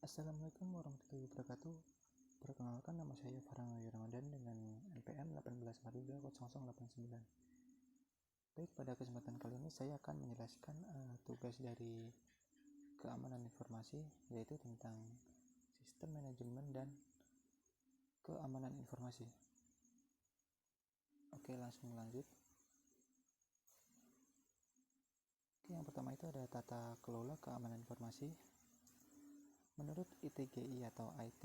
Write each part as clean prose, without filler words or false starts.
Assalamualaikum warahmatullahi wabarakatuh. Perkenalkan, nama saya Farhan Ramadan dengan NPM 18430089. Baik, pada kesempatan kali ini saya akan menjelaskan tugas dari keamanan informasi, yaitu tentang sistem manajemen dan keamanan informasi. Oke, langsung lanjut. Oke, yang pertama itu ada tata kelola keamanan informasi. Menurut ITGI atau IT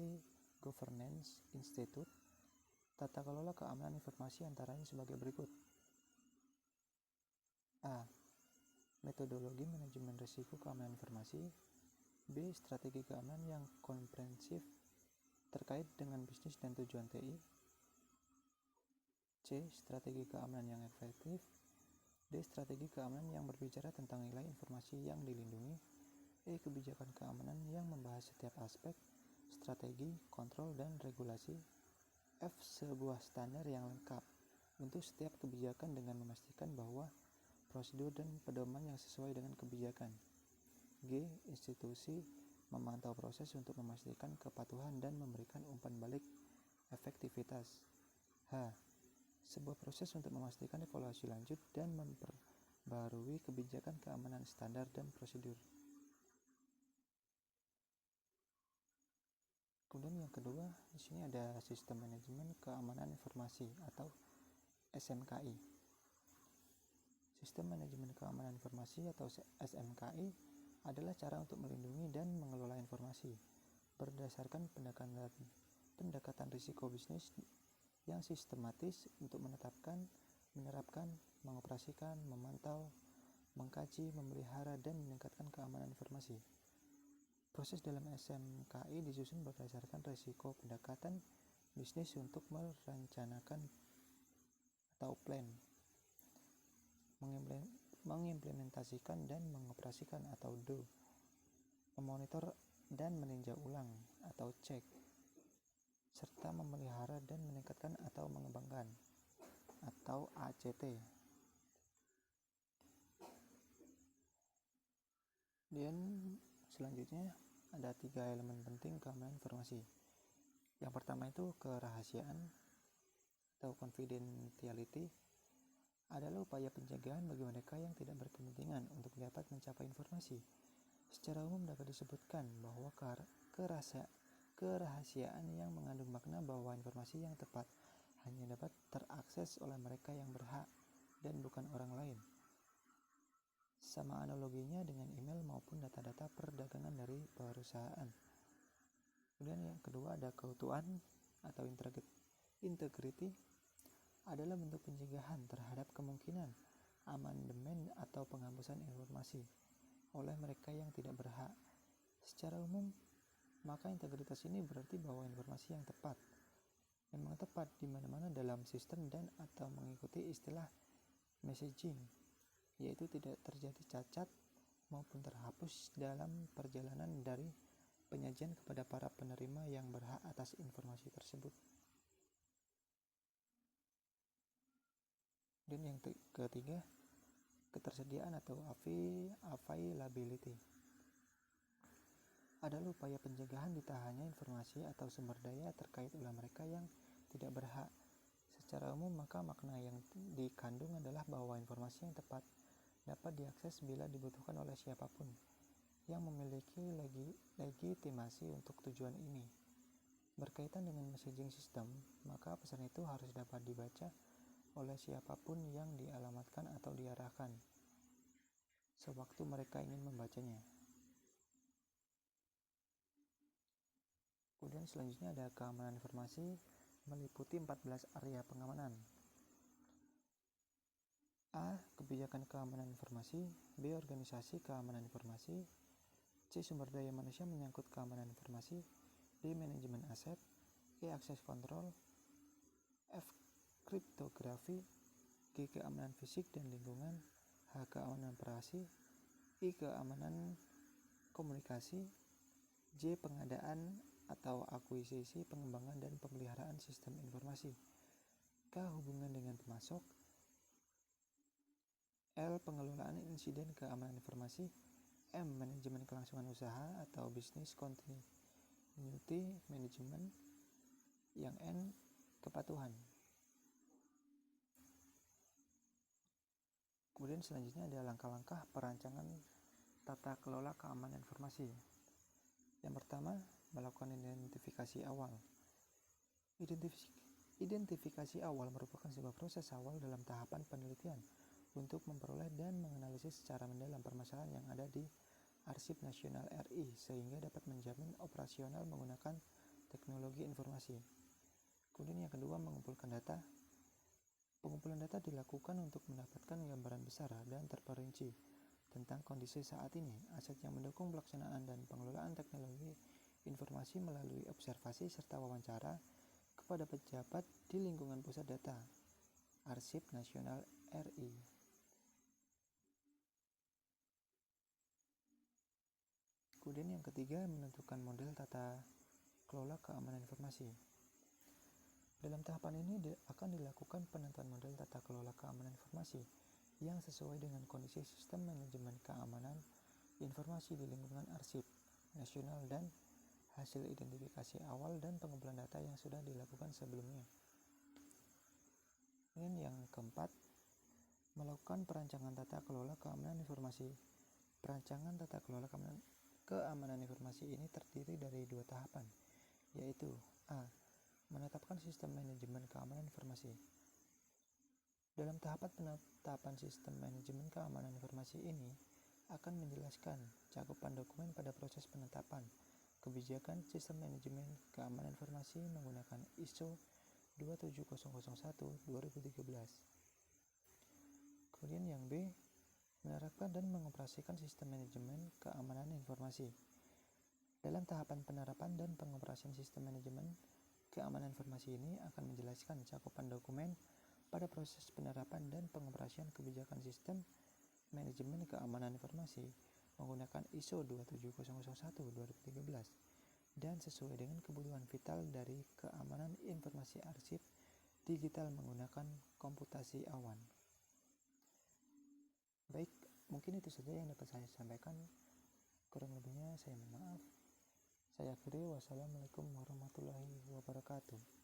Governance Institute, tata kelola keamanan informasi antaranya sebagai berikut. A. Metodologi manajemen risiko keamanan informasi. B. Strategi keamanan yang komprehensif terkait dengan bisnis dan tujuan TI. C. Strategi keamanan yang efektif. D. Strategi keamanan yang berbicara tentang nilai informasi yang dilindungi. E. Kebijakan keamanan yang membahas setiap aspek, strategi, kontrol, dan regulasi. F. Sebuah standar yang lengkap untuk setiap kebijakan dengan memastikan bahwa prosedur dan pedoman yang sesuai dengan kebijakan. G. Institusi memantau proses untuk memastikan kepatuhan dan memberikan umpan balik efektivitas. H. Sebuah proses untuk memastikan evaluasi lanjut dan memperbarui kebijakan keamanan standar dan prosedur. Kemudian yang kedua, di sini ada sistem manajemen keamanan informasi atau SMKI. Sistem manajemen keamanan informasi atau SMKI adalah cara untuk melindungi dan mengelola informasi berdasarkan pendekatan risiko bisnis yang sistematis untuk menetapkan, menerapkan, mengoperasikan, memantau, mengkaji, memelihara, dan meningkatkan keamanan informasi. Proses dalam SMKI disusun berdasarkan risiko pendekatan bisnis untuk merencanakan atau plan, mengimplementasikan dan mengoperasikan atau do, memonitor dan meninjau ulang atau cek, serta memelihara dan meningkatkan atau mengembangkan atau ACT. Dan selanjutnya ada 3 elemen penting keamanan informasi. Yang pertama itu kerahasiaan atau confidentiality adalah upaya penjagaan bagi mereka yang tidak berkepentingan untuk dapat mencapai informasi. Secara umum dapat disebutkan bahwa kerahasiaan yang mengandung makna bahwa informasi yang tepat hanya dapat terakses oleh mereka yang berhak dan bukan orang lain. Sama analoginya dengan email maupun data-data perdagangan dari perusahaan. Kemudian yang kedua ada keutuhan atau integrity adalah bentuk pencegahan terhadap kemungkinan amandemen atau penghapusan informasi oleh mereka yang tidak berhak. Secara umum, maka integritas ini berarti bahwa informasi yang tepat memang tepat di mana-mana dalam sistem dan atau mengikuti istilah messaging, yaitu tidak terjadi cacat maupun terhapus dalam perjalanan dari penyajian kepada para penerima yang berhak atas informasi tersebut. Dan yang ketiga, ketersediaan atau availability adalah upaya pencegahan ditahannya informasi atau sumber daya terkait oleh mereka yang tidak berhak. Secara umum, maka makna yang dikandung adalah bahwa informasi yang tepat dapat diakses bila dibutuhkan oleh siapapun yang memiliki legitimasi untuk tujuan ini. Berkaitan dengan messaging system, maka pesan itu harus dapat dibaca oleh siapapun yang dialamatkan atau diarahkan sewaktu mereka ingin membacanya. Kemudian selanjutnya ada keamanan informasi meliputi 14 area pengamanan. A. Kebijakan keamanan informasi. B. Organisasi keamanan informasi. C. Sumber daya manusia menyangkut keamanan informasi. D. Manajemen aset. E. Akses kontrol. F. Kriptografi. G. Keamanan fisik dan lingkungan. H. Keamanan privasi. I. Keamanan komunikasi. J. Pengadaan atau akuisisi, pengembangan dan pemeliharaan sistem informasi. K. Hubungan dengan pemasok. L. Pengelolaan insiden keamanan informasi. M. Manajemen kelangsungan usaha atau business continuity Continuity Management, yang N kepatuhan. Kemudian selanjutnya ada langkah-langkah perancangan tata kelola keamanan informasi. Yang pertama, melakukan identifikasi awal. Identifikasi awal merupakan sebuah proses awal dalam tahapan penelitian untuk memperoleh dan menganalisis secara mendalam permasalahan yang ada di Arsip Nasional RI sehingga dapat menjamin operasional menggunakan teknologi informasi. Kemudian yang kedua, mengumpulkan data. Pengumpulan data dilakukan untuk mendapatkan gambaran besar dan terperinci tentang kondisi saat ini, aset yang mendukung pelaksanaan dan pengelolaan teknologi informasi melalui observasi serta wawancara kepada pejabat di lingkungan pusat data Arsip Nasional RI. Kemudian yang ketiga, menentukan model tata kelola keamanan informasi. Dalam tahapan ini akan dilakukan penentuan model tata kelola keamanan informasi yang sesuai dengan kondisi sistem manajemen keamanan informasi di lingkungan Arsip Nasional dan hasil identifikasi awal dan pengumpulan data yang sudah dilakukan sebelumnya. Dan yang keempat, melakukan perancangan tata kelola keamanan informasi. Perancangan tata kelola keamanan informasi ini terdiri dari dua tahapan, yaitu A. Menetapkan sistem manajemen keamanan informasi. Dalam tahapan penetapan sistem manajemen keamanan informasi ini akan menjelaskan cakupan dokumen pada proses penetapan kebijakan sistem manajemen keamanan informasi menggunakan ISO 27001-2013. Kemudian yang B, menerapkan dan mengoperasikan sistem manajemen keamanan informasi. Dalam tahapan penerapan dan pengoperasian sistem manajemen keamanan informasi ini akan menjelaskan cakupan dokumen pada proses penerapan dan pengoperasian kebijakan sistem manajemen keamanan informasi menggunakan ISO 27001-2013 dan sesuai dengan kebutuhan vital dari keamanan informasi arsip digital menggunakan komputasi awan. Baik, mungkin itu saja yang dapat saya sampaikan. Kurang lebihnya saya mohon maaf. Saya akhiri, wassalamualaikum warahmatullahi wabarakatuh.